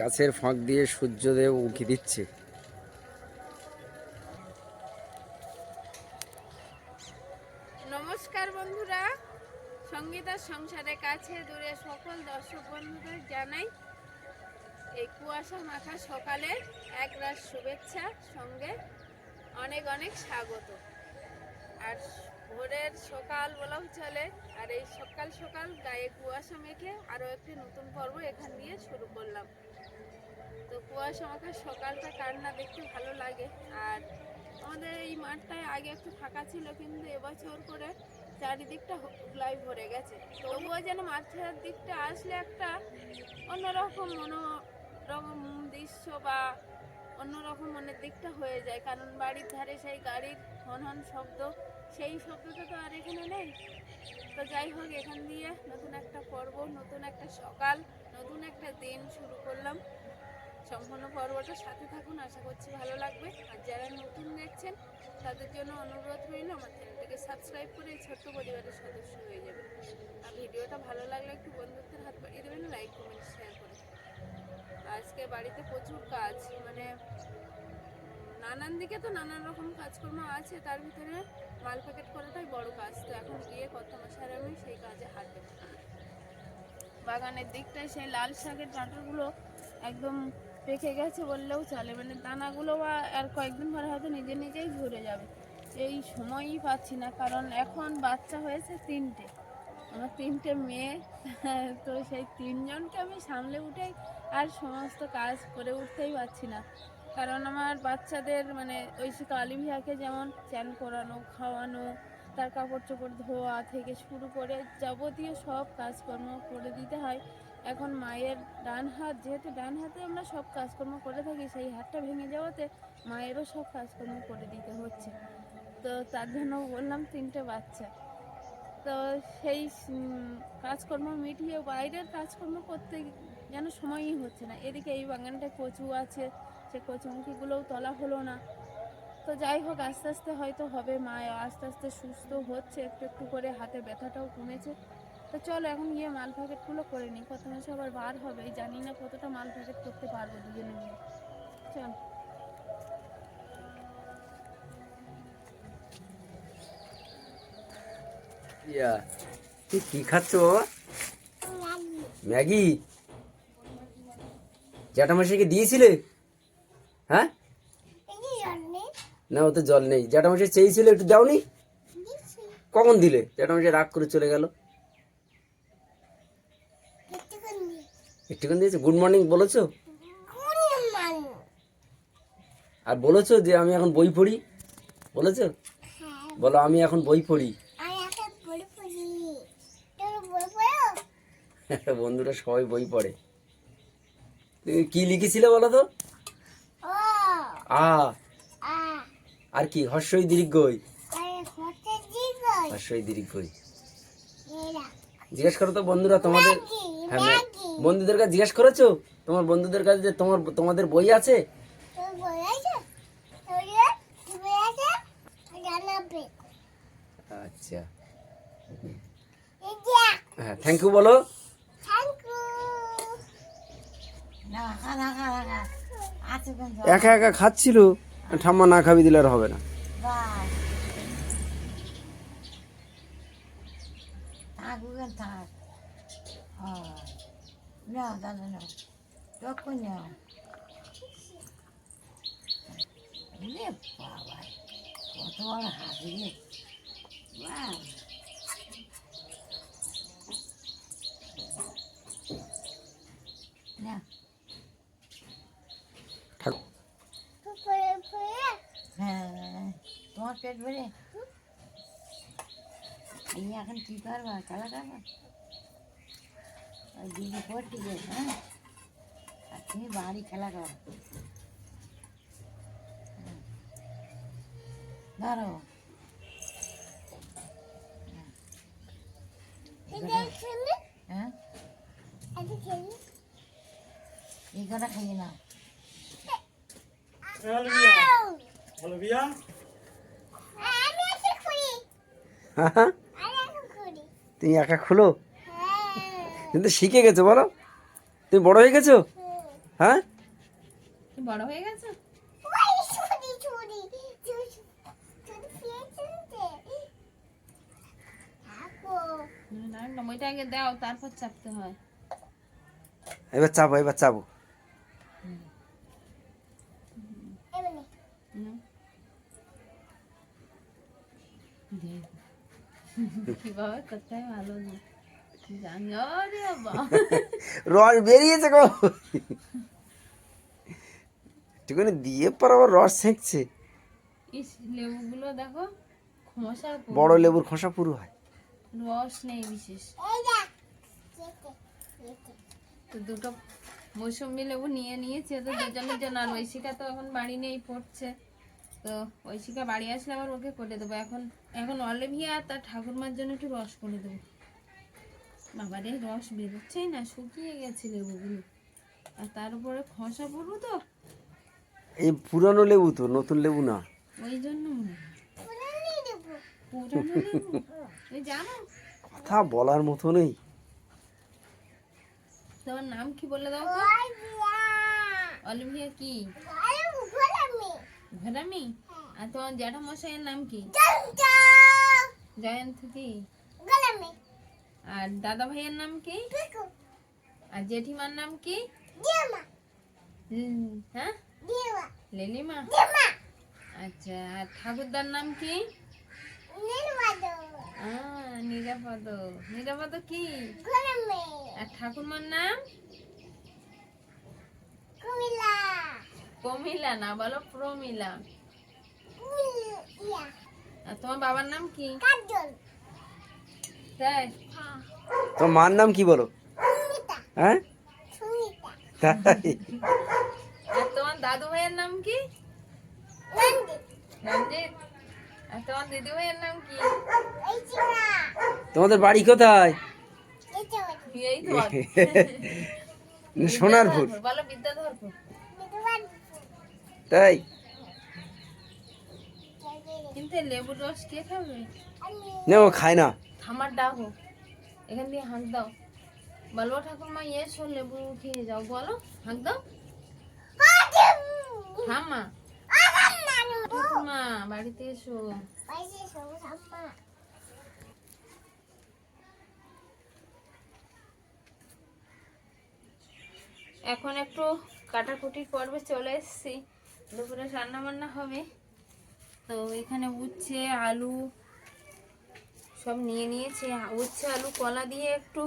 গাছের ফাঁক দিয়ে সূর্যদেব উঁকি দিচ্ছে। নমস্কার বন্ধুরা, সঙ্গীতার সংসারের কাছে দূরে সকল দর্শক বন্ধুদের জানাই এই কুয়াশা মাখা সকালে একরাশ শুভেচ্ছা, সঙ্গে অনেক অনেক স্বাগত। আর ভোরের সকাল বলাও চলে। আর এই সকাল সকাল গায়ে কুয়াশা মেখে আরও একটি নতুন পর্ব এখান দিয়ে শুরু করলাম। তো কুয়াশা মাখা সকালটা কার না দেখতে ভালো লাগে। আর আমাদের এই মাঠটায় আগে একটু ফাঁকা ছিল, কিন্তু এবছর করে চারিদিকটা ধুলাই ভরে গেছে। তবুও যেন মাঠের দিকটা আসলে একটা অন্যরকম মনোরম দৃশ্য বা অন্যরকম মনের দিকটা হয়ে যায়। কারণ বাড়ির ধারে সেই গাড়ির হনহন শব্দ, সেই শব্দটা তো আর এখানে নেই। তো যাই হোক, এখান দিয়ে নতুন একটা পর্ব, নতুন একটা সকাল, নতুন একটা দিন শুরু করলাম। সম্পূর্ণ পর্বটা সাথে থাকুন, আশা করছি ভালো লাগবে। আর যারা নতুন দেখছেন তাদের জন্য অনুরোধ রইল আমার চ্যানেলটিকে সাবস্ক্রাইব করে এই ছোট্ট পরিবারের সদস্য হয়ে যাবেন। আর ভিডিওটা ভালো লাগলে একটু বন্ধুত্বের হাত বাড়িয়ে দেবেন, লাইক কমেন্ট শেয়ার করে। আজকে বাড়িতে প্রচুর কাজ, মানে নানান দিকে তো নানান রকম কাজকর্ম আছে, তার ভিতরে মাল প্যাকেট করাটাই বড় কাজ। তো এখন গিয়ে কত মাসের আমি সেই কাজে হাত দেবো। বাগানের দিকটায় সেই লাল শাকের ডাঁটাগুলো একদম পেকে গেছে বললেও চলে, মানে দানাগুলো আর কয়েকদিন পরে হয়তো নিজে নিজেই ঝরে যাবে। এই সময়ই পাচ্ছি না, কারণ এখন বাচ্চা হয়েছে তিনটে, আমার তিনটে মেয়ে। তো সেই তিনজনকে আমি সামলে উঠেই আর সমস্ত কাজ করে উঠতেই পারছি না। কারণ আমার বাচ্চাদের মানে ঐশিকা অলিভিয়াকে যেমন চান করানো, খাওয়ানো, তার কাপড় চোপড় ধোয়া থেকে শুরু করে যাবতীয় সব কাজকর্ম করে দিতে হয়। এখন মায়ের ডান হাত, যেহেতু ডান হাতে আমরা সব কাজকর্ম করে থাকি, সেই হাতটা ভেঙে যাওয়াতে মায়েরও সব কাজকর্ম করে দিতে হচ্ছে। তো তার জন্য বললাম তিনটে বাচ্চা, তো সেই কাজকর্ম মিটিয়ে বাইরের কাজকর্ম করতে যেন সময়ই হচ্ছে না। এদিকে এই বাগানটায় কচু আছে, সে কচুমুখিগুলোও তোলা হলো না। তো যাই হোক, আস্তে আস্তে হয়তো হবে। মা আস্তে আস্তে সুস্থ হচ্ছে, একটু একটু করে হাতে ব্যথাটাও কমেছে। তো চলো এখন গিয়ে মাল প্যাকেটগুলো করে নিই, কত মাসে আবার বার হবে, জানি না কতটা মাল প্যাকেট করতে পারবো দুজনে মিলে। চল। তুই কি খাচ্ছ বাবা? ম্যাগি? জ্যাঠামশাইকে দিয়েছিলে? হ্যাঁ, না ওতে জল নেই। জ্যাঠামশাই চেয়েছিল, একটু দাওনি? কখন দিলে? জ্যাঠামশাই রাগ করে চলে গেল। একটুখানি দিয়েছে। গুড মর্নিং বলেছো? আর বলেছো যে আমি এখন বই পড়ি? বলেছো? বলো আমি এখন বই পড়ি। বন্ধুরা সবাই বই পড়ে। তুমি কি লিখেছিলে বলো তো? আ। আর কি? হর্ষই দীর্ঘই। হর্ষই দীর্ঘই। জিজ্ঞেস করো তো বন্ধুরা তোমাদের। হ্যাঁ, বন্ধুদের কাছে জিজ্ঞেস করেছো তোমার বন্ধুদের কাছে যে তোমাদের বই আছে? আচ্ছা, হ্যাঁ, থ্যাংক ইউ বলো। একা একা খাচ্ছিল, ঠাম্মা না খাবি দিলে আর হবে না। কত বড় হাসি রে! হ্যাঁ, তোমার পেট ভরে এই এখন কি করবা? খেলা করবা? ওই দিদি পড়তে গেছে, হ্যাঁ, আর তুমি বাড়ি খেলা করো। ধরো হ্যাঁ, এই কটা খাইয়ে নাও। তুমি একা খুলো? কিন্তু শিখে গেছো বলো, তুমি বড় হয়ে গেছো। হ্যাঁ কি বড় হয়ে গেছে? না, ওইটা আগে দাও, তারপর চাপতে হয়। এবার চাপো, এবার চাপো। হুম। কিভাবে করতে হয় ভালো না জানি। আরে বাবা, রস বেরিয়েছে গো। একটুখানি দিয়ে পর আবার রস সেঁকছে। ইস, লেবুগুলো দেখো খোসা পুরো। বড় লেবুর খোসা পুরো হয়। রস নেই বিশেষ। তো দুটো মৌসুমী লেবু নিয়ে নিয়েছি, তো দুজনের জন্য। আর ঐশিকা তো এখন বাড়ি নেই, পড়ছে। তো ঐশিকা বাড়ি আসলে আবার ওকে করে দেবো। এখন এখন অলিভিয়া আর তার ঠাকুরমার জন্য একটু রস করে দেবো। বাবারে, রস বেরোচ্ছেই না, শুকিয়ে গেছে লেবুগুলো। আর তার উপরে খসা পুরো তো, এই পুরানো লেবু তো, নতুন লেবু না। ওই জন্য মনে হয়। পুরানো লেবু। ওই জানো কথা বলার মতো নেই। তোমার নাম কি বলে দাও তো? অলিভিয়া কি? ঘরামি। আর তোমার জ্যাঠামশাইয়ের নাম কি? জয়ন্ত কি? আর দাদা ভাইয়ের নাম কি? আর জেঠিমার নাম কি? হ্যাঁ, লিলিমা। আচ্ছা, আর ঠাকুরদার নাম কি? নিরাপদ। নিরাপদ কি? আর ঠাকুরমার নাম? প্রমিলা না, বলো প্রমিলা। আর তোমার বাবার নাম কি? তাই? তোমার মার নাম কি বলো? হ্যাঁ, তাই? আর তোমার দাদু ভাইয়ের নাম কি? রঞ্জিত। আর তোমার দিদি ভাইয়ের নাম কি? তোমাদের বাড়ি কোথায়? এই তো সোনারপুর। বিদ্যাধরপুর। বলো বিদ্যাধরপুর। তাই? কিন্তু এই লেবুর রস কে খাবে? না, ও খায় না। থামার ডাকো, এখান দিয়ে হাঁক দাও। বলবো ঠাকুরমা এসো লেবু খেয়ে যাও, বলো, হাঁক দাও। থামা, ঠাকুরমা বাড়িতে এসো। এখন একটু কাটাকুটির পর্বে চলে এসেছি। দুপুরে রান্না বান্না হবে। তো এখানে উচ্ছে আলু সব নিয়ে নিয়েছি। উচ্ছে আলু কলা দিয়ে একটু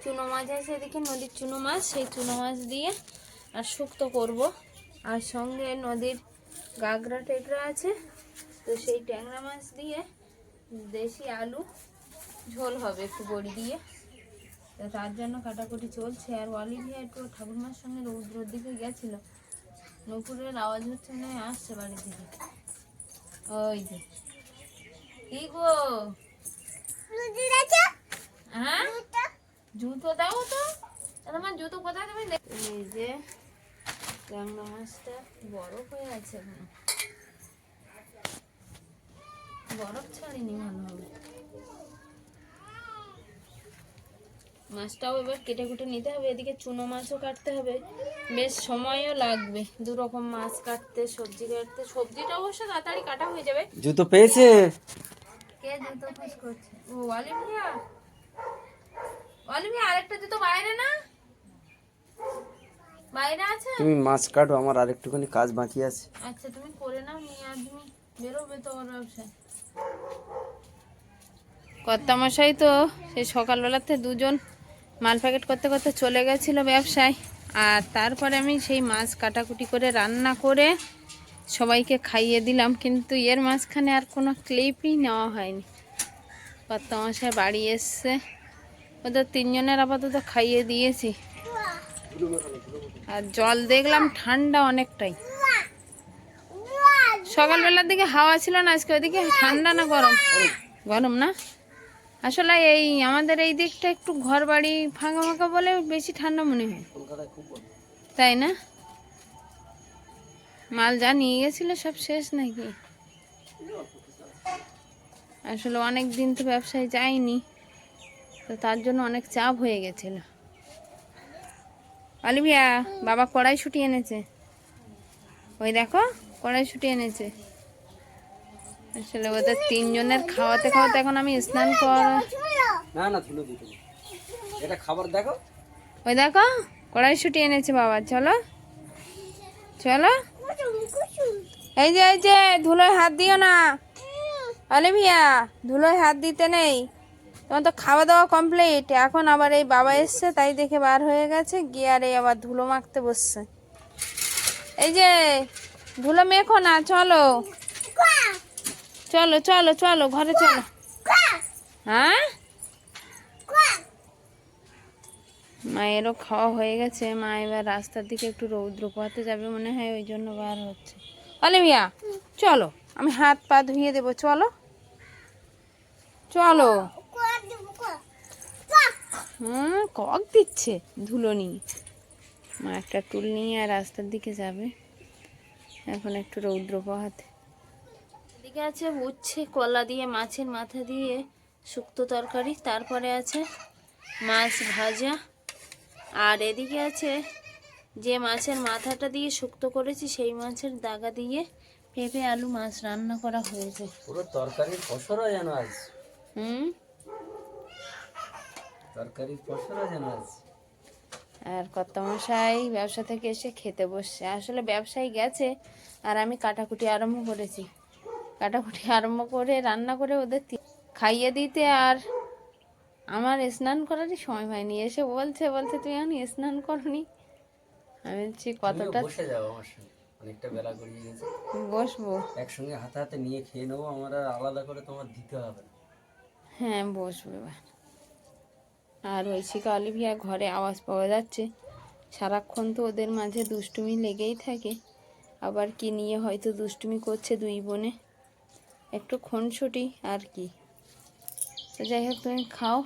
চুনো মাছ আছে এদিকে, নদীর চুনো মাছ, সেই চুনো মাছ দিয়ে আর শুক্তো করব। আর সঙ্গে নদীর গাগরা টেগরা আছে, তো সেই ট্যাংরা মাছ দিয়ে দেশি আলু ঝোল হবে একটু বড়ি দিয়ে। তো তার জন্য কাটাকুটি চলছে। আর অলিভিয়া একটু ঠাকুরমার সঙ্গে রৌদ্রর দিকে গেছিলো। নূপুরের আওয়াজ হচ্ছে, মনে হয় আসছে বাড়ি থেকে। ওই যে কি গো, হ্যাঁ জুতো দাও তো। তোমার জুতো কোথায় তুমি? এই যে ট্যাংরা মাছটা বরফ হয়ে আছে, এখনো বরফ ছাড়িনি ভালো হবে। মাছটাও এবার কেটে কুটে নিতে হবে। এদিকে চুনো মাছও কাটতে হবে, বেশ সময়ও লাগবে। দু রকম মাছ কাটতে, সবজি কাটতে। সবজিটা অবশ্য তাড়াতাড়ি কাটা হয়ে যাবে। জুতো পেয়েছে? কে জুতো খোঁজ করছে? ও অলিভিয়া। অলিভিয়া, আরেকটা জুতো বাইরে না? বাইরে আছে? তুমি মাছ কাটো, আমার আর একটুখানি কাজ বাকি আছে। আচ্ছা, তুমি করে নাও, নিয়ে আর তুমি বেরোবে তো ওর ব্যবসায়। কর্তামশাই তো সেই সকালবেলাতে দুজন মাল প্যাকেট করতে করতে চলে গেছিলো ব্যবসায়। আর তারপরে আমি সেই মাছ কাটাকুটি করে রান্না করে সবাইকে খাইয়ে দিলাম। কিন্তু এর মাঝখানে আর কোনো ক্লিপই নেওয়া হয়নি। কর্তামশাই বাড়ি এসছে, ওদের তিনজনের আপাতত খাইয়ে দিয়েছি। আর জল দেখলাম ঠান্ডা অনেকটাই। সকালবেলার দিকে হাওয়া ছিল না, আজকে ওইদিকে ঠান্ডা না গরম? গরম না? আসলে এই আমাদের এই দিকটা একটু ঘর বাড়ি ফাঁকা ফাঁকা বলে বেশি ঠান্ডা মনে হয়, তাই না? মাল যা নিয়ে গেছিল সব শেষ নাকি? আসলে অনেক দিন তো ব্যবসায় যায়নি, তো তার জন্য অনেক চাপ হয়ে গেছিল। অলিভিয়া, বাবা কড়াইশুঁটি এনেছে, ওই দেখো কড়াইশুঁটি এনেছে। আসলে ওদের তিনজনের খাওয়াতে খাওয়াতে এখন আমি স্নান কর, না না ধুলো দিতে না। এটা খাবার দেখো। ওই দেখো কড়াইশুঁটি এনেছে বাবা। চলো চলো, এই যে ধুলোয় হাত দিও না অলিভিয়া, ধুলোয় হাত দিতে নেই। তোমার তো খাওয়া দাওয়া কমপ্লিট, এখন আবার এই বাবা এসছে তাই দেখে বার হয়ে গেছে, গিয়ে আর এই আবার ধুলো মাখতে বসছে। এই যে ধুলো মেখো না, চলো চলো চলো চলো ঘরে চলো। হ্যাঁ, মায়েরও খাওয়া হয়ে গেছে, মা এবার রাস্তার দিকে একটু রৌদ্র পোহাতে যাবে মনে হয়, ওই জন্য বার হচ্ছে। অলিভিয়া চলো, আমি হাত পা ধুয়ে দেবো, চলো চলো। কক দিচ্ছে ধুলো নিয়ে। মা একটা টুল নিয়ে আর রাস্তার দিকে যাবে এখন একটু রৌদ্র পোহাতে। এদিকে আছে উচ্ছে কলা দিয়ে মাছের মাথা দিয়ে শুক্তো তরকারি, তারপরে আছে মাছ ভাজা, আর এদিকে আছে যে মাছের মাথাটা দিয়ে শুক্তো করেছি সেই মাছের দাগা দিয়ে পেঁপে আলু মাছ রান্না করা হয়েছে। পুরো তরকারির ফসরা যেন আজ, তরকারির ফসরা যেন আজ। আর কর্তামশাই ব্যবসা থেকে এসে খেতে বসছে। আসলে ব্যবসায়ী গেছে আর আমি কাটাকুটি আরম্ভ করেছি, কাটাকুটি আরম্ভ করে রান্না করে ওদের খাইয়ে দিতে, আর আমার স্নান করারই সময় হয়নি। এসে বলছে তুমি এখন স্নান করনি। আমি বলছি কতটা, বসে যাও আমার সঙ্গে, অনেকটা বেলা গড়িয়ে গেছে, বসবো। একসঙ্গে হাতে হাতে নিয়ে খেয়ে নেবো, আমার আর আলাদা করে তোমার দিতে হবে না। হ্যাঁ বসবো এবার। আর ঐশিকা অলিভিয়া ঘরে আওয়াজ পাওয়া যাচ্ছে, সারাক্ষণ তো ওদের মাঝে দুষ্টুমি লেগেই থাকে, আবার কি নিয়ে হয়তো দুষ্টুমি করছে দুই বোনে, একটু খুনসুটি আর কি। তো যাই হোক, তুমি খাও।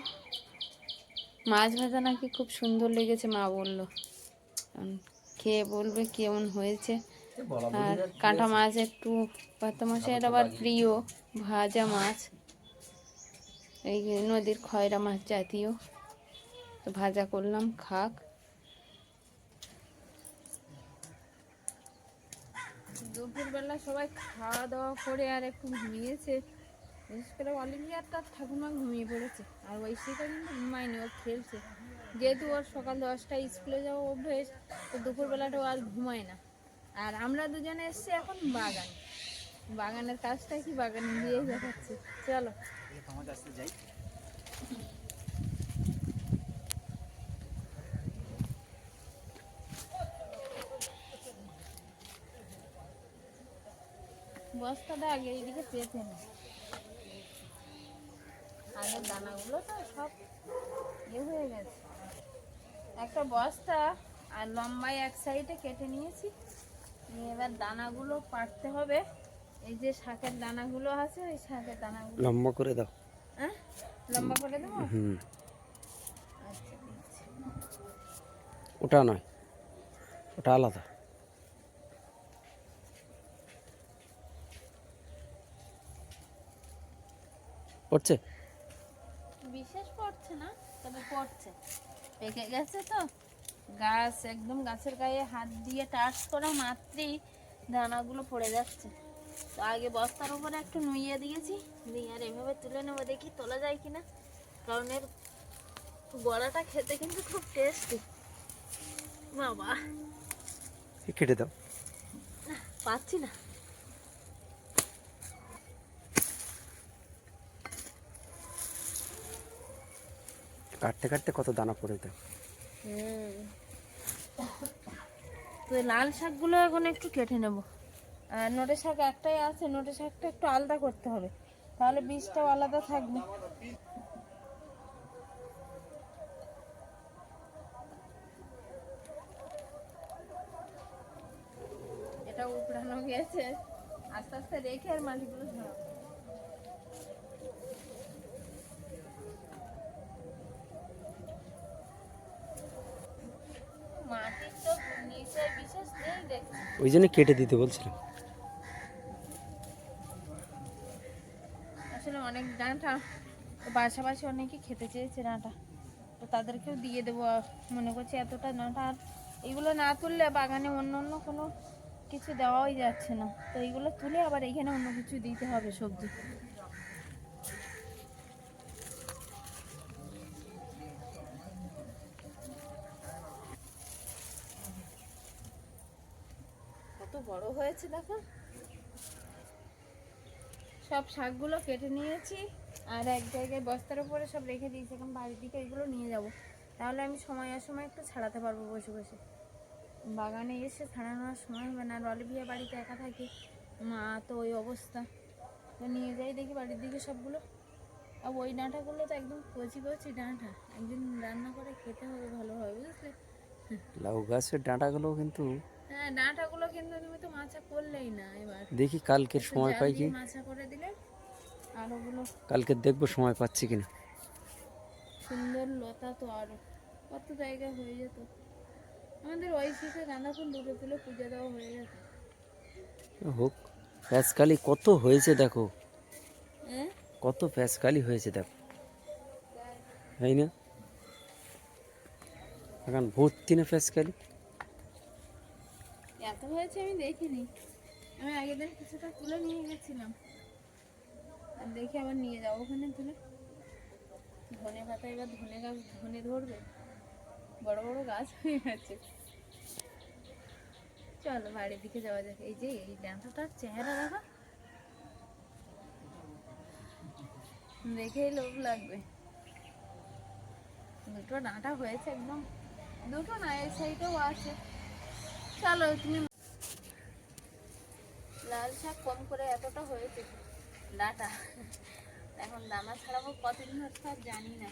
মাছ ভাজা নাকি খুব সুন্দর লেগেছে মা বললো, খেয়ে বলবে কেমন হয়েছে। আর কাঁটা মাছ একটু কর্তামশাইয়ের আবার প্রিয়, ভাজা মাছ, এই নদীর খয়রা মাছ জাতীয়, তো ভাজা করলাম, খাক। দুপুরবেলা সবাই খাওয়া দাওয়া করে আর একটু ঘুমিয়েছে, বিশেষ করে অলিভিয়ার তার ঠাকুমা ঘুমিয়ে পড়েছে, আর ঐশিকা কিন্তু ঘুমায়নি, ও খেলছে। যেহেতু ওর সকাল 10টায় স্কুলে যাওয়া অভ্যেস, তো দুপুরবেলাটা ও আর ঘুমায় না। আর আমরা দুজনে এসছি এখন বাগান, বাগানের কাজটা কি বাগান দিয়েই দেখাচ্ছি, চলো। বস্তাটা আগে এইদিকে পেতে না, আগের দানাগুলো তো সব ইয়ে হয়ে গেছে। একটা বস্তা আর লম্বায় এক সাইডে কেটে নিয়েছি, নিয়ে এবার দানাগুলো পাড়তে হবে। এই যে শাকের দানাগুলো আছে, ওই শাকের দানাগুলো লম্বা করে দাও। হ্যাঁ, লম্বা করে দেবো। আচ্ছা দিচ্ছি। ওটা নয়, ওটা আলাদা। পড়ছে, বিশেষ পড়ছে না, তবে পড়ছে। পেকে গেছে তো গাছ, একদম গাছের গায়ে হাত দিয়ে টাচ করা মাত্রই দানাগুলো পড়ে যাচ্ছে। তো আগে বস্তার উপরে একটু নুইয়ে দিয়েছি, দিয়ে আর এভাবে তুলে নেবো, দেখি তোলা যায় কিনা, কারণ এর বড়াটা খেতে কিন্তু খুব টেস্টি। বাবা কেটে দাও। পাচ্ছি না, কাটতে কাটতে কত দানা পড়ে দেয়। তো লাল শাকগুলো এখন একটু কেটে নেব। আর নোটে শাক একটাই আছে, নোটে শাকটা একটু আলাদা করতে হবে, তাহলে বীজটাও আলাদা থাকবে। এটা উপড়ানো গেছে, আস্তে আস্তে রেখে আর মাটিগুলো ধরাবো। মাটির তো নিচে বিশেষ নেই দেখছি, ওই জন্য কেটে দিতে বলছিলাম। আসলে অনেক ডাঁটা পাশাপাশি অনেকে খেতে চেয়েছে ডাঁটা, তো তাদেরকেও দিয়ে দেবো। মনে করছি এতটা ডাঁটা আর এগুলো না তুললে বাগানে অন্য অন্য কোনো কিছু দেওয়াই যাচ্ছে না, তো এইগুলো তুলে আবার এইখানে অন্য কিছু দিতে হবে সবজি। কত বড় হয়েছে দেখো। সব শাকগুলো কেটে নিয়েছি আর এক জায়গায় বস্তার উপরে সব রেখে দিয়েছি, এখন বাড়ির দিকে এগুলো নিয়ে যাব, তাহলে আমি সময় একটু ছাড়াতে পারবো বসে বসে। বাগানে এসে ছাড়ানোর সময় হবে না, আর অলিভিয়া বাড়িতে একা থাকে, মা তো ওই অবস্থা, তো নিয়ে যাই দেখি বাড়ির দিকে সবগুলো। আর ওই ডাঁটাগুলো তো একদম কচি কচি ডাঁটা, একদিন রান্না করে খেতে হবে ভালোভাবে, বুঝলে? লাউ গাছের ডাঁটাগুলো কিন্তু হ্যাঁ, ডাঁটাগুলো কিন্তু তুমি তো মাছা করলেই না, এবার দেখি কালকের একটু সময় জাল পাই কি, দিয়ে মাছা করে দিলে আর ওগুলো কালকে দেখবো সময় পাচ্ছি কিনা। সুন্দর লতা তো আরো কত জায়গা হয়ে যেত। আমাদের ওই শীতে গাঁদা ফুল দুটো তুলে পুজো দেওয়া হয়ে যেত। হোক, প্যাঁচকালি কত হয়েছে দেখো, হ্যাঁ, কত প্যাঁচকালি হয়েছে দেখো, তাই না? এখন ভর্তি না প্যাঁচকালি। এত হয়েছে আমি দেখিনি, আমি আগের দিন কিছুটা তুলে নিয়ে গেছিলাম, আর দেখি আবার নিয়ে যাবো ওখানে তুলে। ধনে পাতা, এবার ধনে গাছ ধনে ধরবে, বড় বড় গাছ হয়ে গেছে। চলো বাড়ির দিকে যাওয়া যাক। এই যে এই ডাঁটাটার চেহারা দেখো, দেখেই লোভ লাগবে। দুটো ডাঁটা হয়েছে একদম, দুটো না এই সাইডেও আছে। চলো তুমি, লাল শাক কম করে এতটা হয়েছে ডাঁটা, এখন দানা ছাড়াবো কতদিন হচ্ছে আর জানি না,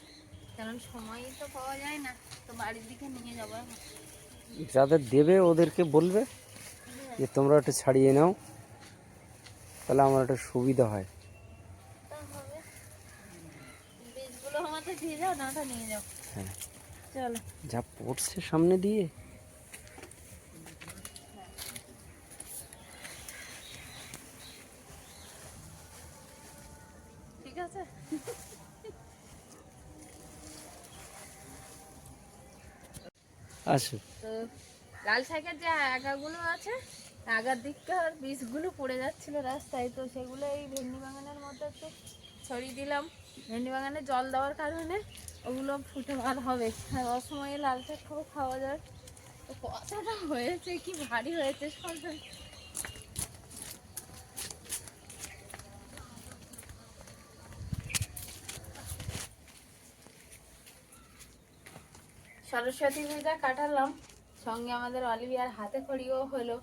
কারণ সময়ই তো পাওয়া যায় না, তো বাড়ির দিকে নিয়ে যাবো এখন। যাদের দেবে ওদেরকে বলবে যে তোমরা একটু ছাড়িয়ে নাও, তাহলে আমার একটু সুবিধা হয়। তা হবে, বীজগুলো আমাকে দিয়ে যাও, ডাঁটা নিয়ে যাও। হ্যাঁ, চলো। যা পড়ছে সামনে দিয়ে। ঠিক আছে। আসো, তো লাল শাকের যে আগাগুলো আছে, আগার দিককার বীজগুলো পড়ে যাচ্ছিল রাস্তায়, তো সেগুলো এই ভেন্ডি বাগানের মধ্যে একটু ছড়িয়ে দিলাম। ভেন্ডি বাগানে জল দেওয়ার কারণে ওগুলো ফুটে বার হবে, আর অসময়ে লাল শাক খাওয়া যায়। তো কতটা হয়েছে, কি ভারী হয়েছে সব। সরস্বতী পূজা কাটালাম, সঙ্গে আমাদের অলিভিয়ার হাতে খড়িও হলো।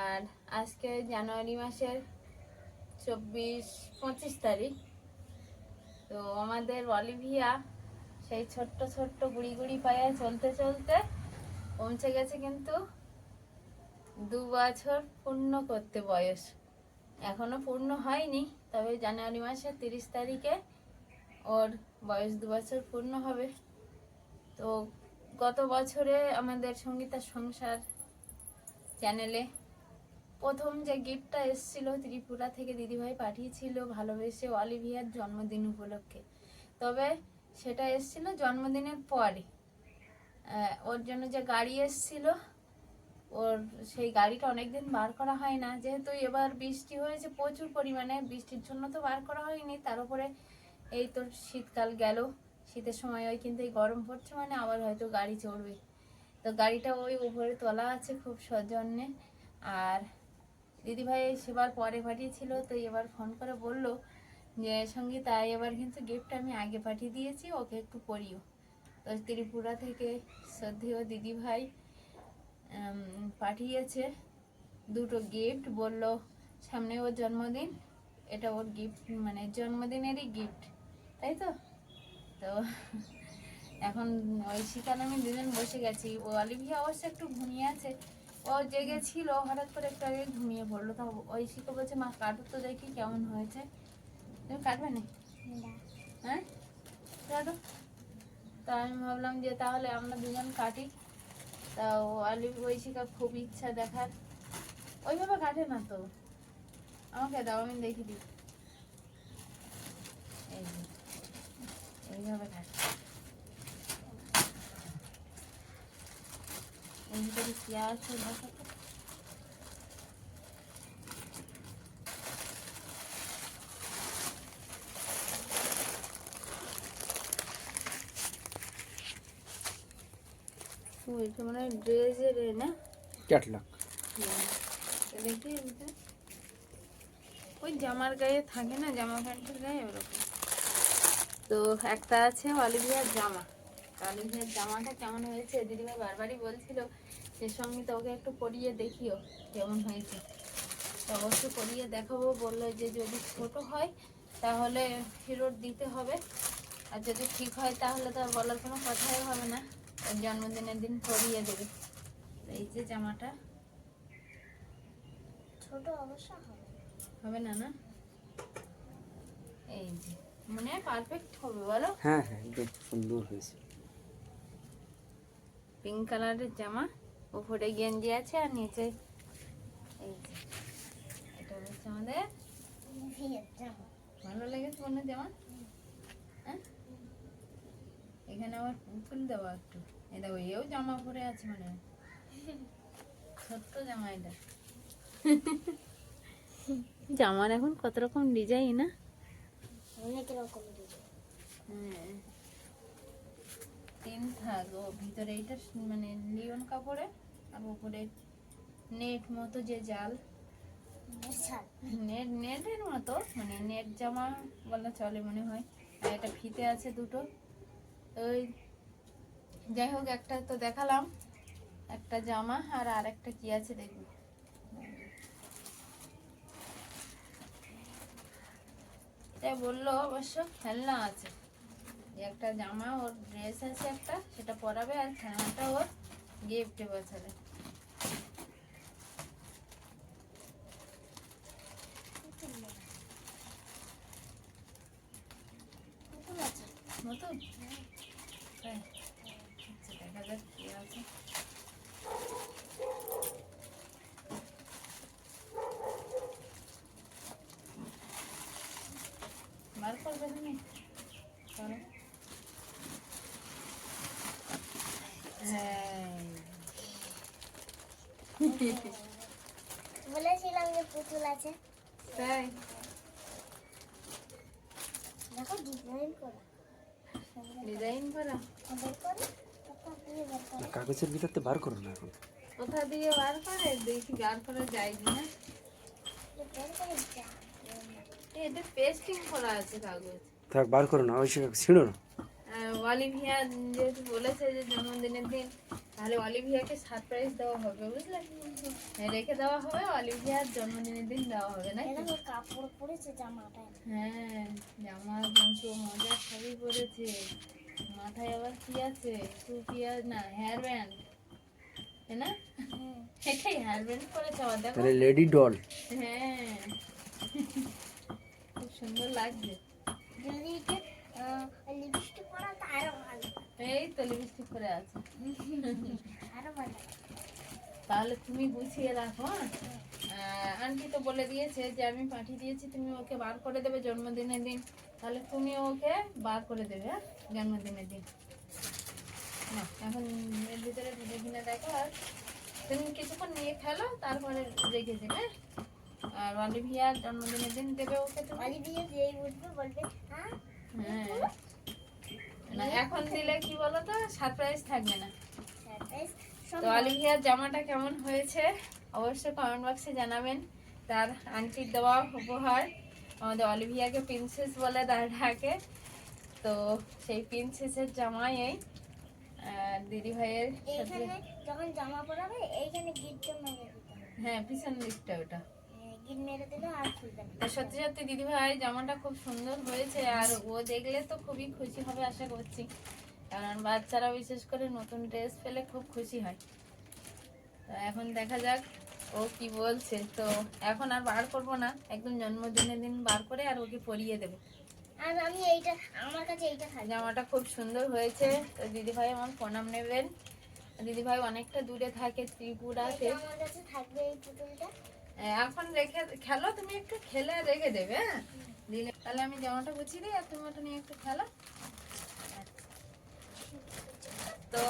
আর আজকে জানুয়ারি মাসের 25 তারিখ, তো আমাদের অলিভিয়া সেই ছোট্ট ছোট্ট গুড়ি গুড়ি পায়ে চলতে চলতে পৌঁছে গেছে কিন্তু 2 বছর পূর্ণ করতে বয়স। এখনো পূর্ণ হয়নি, তবে জানুয়ারি মাসের 30 তারিখে ওর বয়স 2 বছর পূর্ণ হবে। তো গত বছরে আমাদের সঙ্গীতা সংসার চ্যানেলে প্রথম যে গিফটটা এসেছিল ত্রিপুরা থেকে দিদিভাই পাঠিয়েছিল ভালোবেসে অলিভিয়ার জন্মদিন উপলক্ষে, তবে সেটা এসেছিল জন্মদিনের পরে। ওর জন্য যে গাড়ি এসেছিল, ওর সেই গাড়িটা অনেকদিন বার করা হয় না, যেহেতু এবার বৃষ্টি হয়েছে প্রচুর পরিমাণে, বৃষ্টির জন্য তো বার করা হয়নি। তার উপরে এই তো শীতকাল গেল, শীতের সময় ওই কিন্তু এই গরম পড়ছে মানে আবার হয়তো গাড়ি চড়বে, তো গাড়িটা ওই উপরে তোলা আছে খুব সযত্নে। আর দিদিভাই সেবার পরে পাঠিয়েছিল, তো এবার ফোন করে বলল যে সঙ্গীতা এবার কিন্তু গিফট আমি আগে পাঠিয়ে দিয়েছি, ওকে একটু পরিও। তো ত্রিপুরা থেকে শ্রদ্ধেয় দিদিভাই পাঠিয়েছে দুটো গিফট, বলল সামনে ওর জন্মদিন, এটা ওর গিফট, মানে জন্মদিনেরই গিফট, তাই তো। তো এখন ঐশিকা আমি দুজন বসে গেছি, ও অলিভিয়া অবশ্য একটু ঘুমিয়ে আছে, ও জেগেছিল হঠাৎ করে একটু আগে ঘুমিয়ে পড়লো। তো ঐশিকা বলছে মা কাটো তো দেখি কেমন হয়েছে। তুমি কাটবে না? হ্যাঁ কাটো। তা আমি ভাবলাম যে তাহলে আমরা দুজন কাটি। তা ঐশিকা খুব ইচ্ছা দেখার, ওইভাবে কাটে না তো, আমাকে দাও আমি দেখি দিই। এই যে এইভাবে কাটে। এর ভিতরে কি আছে দেখো তো। ও এটা মানে ড্রেসের না ক্যাটলগ। দেখি ওই জামার গায়ে থাকে না, জামা প্যান্টের গায়ে ওরকম। তো একটা আছে অলিভিয়ার জামা। অলিভিয়ার জামাটা কেমন হয়েছে দিদিভাই বারবারই বলছিল যে সঙ্গে তো ওকে একটু পরিয়ে দেখিও কেমন হয়েছে। তো অবশ্যই পরিয়ে দেখাবো, বললো যে যদি ছোট হয় তাহলে ফেরত দিতে হবে, আর যদি ঠিক হয় তাহলে তো আর বলার কোনো কথাই হবে না, ওর জন্মদিনের দিন পরিয়ে দেবে। এই যে জামাটা ছোট অবশ্য হবে না না, এই যে মনে হয় পারফেক্ট হবে বলো। হ্যাঁ হ্যাঁ, একদম সুন্দর হয়েছে। পিঙ্ক কালারের জামা, উপরে গেঞ্জি আছে আর নিচে এই যে এটা হচ্ছে আমাদের। ভালো লেগেছে মনে জামা, হ্যাঁ এখানে আবার পুতুল দেওয়া একটু, এই দেখো এও জামা পরে আছে মানে ছোট্ট জামা এটা। জামার এখন কত রকম ডিজাইন না, অনেক রকম হ্যাঁ তিন থাক ও ভিতরে এইটা মানে লিওন কাপড়ে, আর উপরে নেট মতো যে জাল, নেটের মতো মানে নেট জামা বলা চলে মনে হয়। আর এটা ফিতে আছে দুটো। ওই যাই হোক একটা তো দেখালাম, একটা জামা আর আরেকটা কি আছে দেখবো। এটা বললো অবশ্য খেলনা আছে, একটা জামা ওর ড্রেস আছে একটা, সেটা পরাবে, আর খেলনাটা ওর গিফটে বছরে। নতুন তাই? আচ্ছা, দেখা যাক কি আছে। বার করবে তুমি চলো। বলেছিলাম যে পুতুল আছে, তাই দেখো ডিজাইন করা। ডিজাইন করা, বের করে কোথা দিয়ে বের করে? কাগজের ভিতর তো বার করো না এখন। কোথা দিয়ে বার করে দেখি, বার করে যায় কিনা। বের করে যা। এটা পেস্টিং করা আছে কাগজ। থাক, বার করো না, ওই ছিঁড়ো না। অলিভিয়া যেহেতু বলেছে যে জন্মদিনের দিন, তাহলে অলিভিয়াকে সারপ্রাইজ দেওয়া হবে বুঝলে, রেখে দেওয়া হবে, অলিভিয়ার জন্মদিনের দিন দেওয়া হবে না। এটা তো কাপড় পরেছে জামাটা। হ্যাঁ জামা পঞ্চ মজা সবই পরেছে, মাথায় আবার কি আছে, টুপি আর না হেয়ার ব্যান্ড, তাই না? এটাই হেয়ার ব্যান্ড করেছে আবার দেখো। তাহলে লেডি ডল। হ্যাঁ খুব সুন্দর লাগছে। যদি লিপস্টিক পরা তো আরো ভালো, এই তো লিপস্টিক করে আছে। আরো ভালো। তাহলে তুমি গুছিয়ে রাখো। আন্টি তো বলে দিয়েছে যে আমি পাঠিয়ে দিয়েছি, তুমি ওকে বার করে দেবে জন্মদিনের দিন, তাহলে তুমি ওকে বার করে দেবে হ্যাঁ জন্মদিনের দিন। না এখন এর ভিতরে ঢুকে কিনে দেখো, আর তুমি কিছুক্ষণ নিয়ে খেলো, তারপরে রেখে দেবে। আর অলিভিয়ার জন্মদিনের দিন দেবে ওকে তুমি। অলিভিয়া যেই উঠবে বলবে হ্যাঁ হ্যাঁ না এখন দিলে কি বলো তো সারপ্রাইজ থাকবে না। সারপ্রাইজ। তো অলিভিয়ার জামাটা কেমন হয়েছে অবশ্যই কমেন্ট বক্সে জানাবেন। তার আন্টির দেওয়া উপহার, আমাদের অলিভিয়াকে প্রিন্সেস বলে ডাকে, তো সেই প্রিন্সেসের জামাই এই দিদি ভাইয়ের সাথে। এইখানে যখন জামা পরাবে এইখানে গিটটা মেরে দিতে হবে। হ্যাঁ পিছন দিকটা ওটা। গিট মেরে দিলে আর খুলবে না। তো সত্যি সত্যি দিদি ভাই জামাটা খুব সুন্দর হয়েছে, আর ও দেখলে তো খুবই খুশি হবে আশা করছি, কারণ বাচ্চারা বিশেষ করে নতুন ড্রেস পেলে খুব খুশি হয়। তো এখন দেখা যাক ও কি বলছে। তো এখন আর বার করবো না, একদম জন্মদিনের দিন বার করে আর ওকে পরিয়ে দেবো। আর আমি এইটা আমার কাছে এইটা খাই। জামাটা খুব সুন্দর হয়েছে। তো দিদি ভাই আমার প্রণাম নেবেন। দিদি ভাই অনেকটা দূরে থাকে ত্রিপুরাতে। আমার কাছে থাকবে এই পুতুলটা। এখন রেখে খেলো, তুমি একটু খেলে রেখে দেবে হ্যাঁ দিলে। তাহলে আমি জামাটা গুছিয়ে দিই আর তুমি ওটা নিয়ে একটু খেলো। তো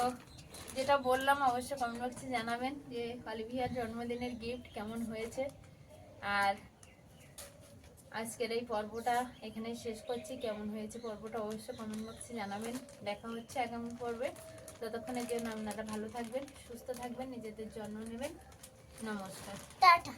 যেটা বললাম অবশ্যই কমেন্ট বক্সে জানাবেন যে অলিভিয়ার জন্মদিনের গিফট কেমন হয়েছে। আর আজকের এই পর্বটা এখানেই শেষ করছি। কেমন হয়েছে পর্বটা অবশ্যই কমেন্ট বক্সে জানাবেন। দেখা হচ্ছে আগামী পর্বে। ততক্ষণের জন্য আপনারা ভালো থাকবেন, সুস্থ থাকবেন, নিজেদের যত্ন নেবেন। নমস্কার, টাটা।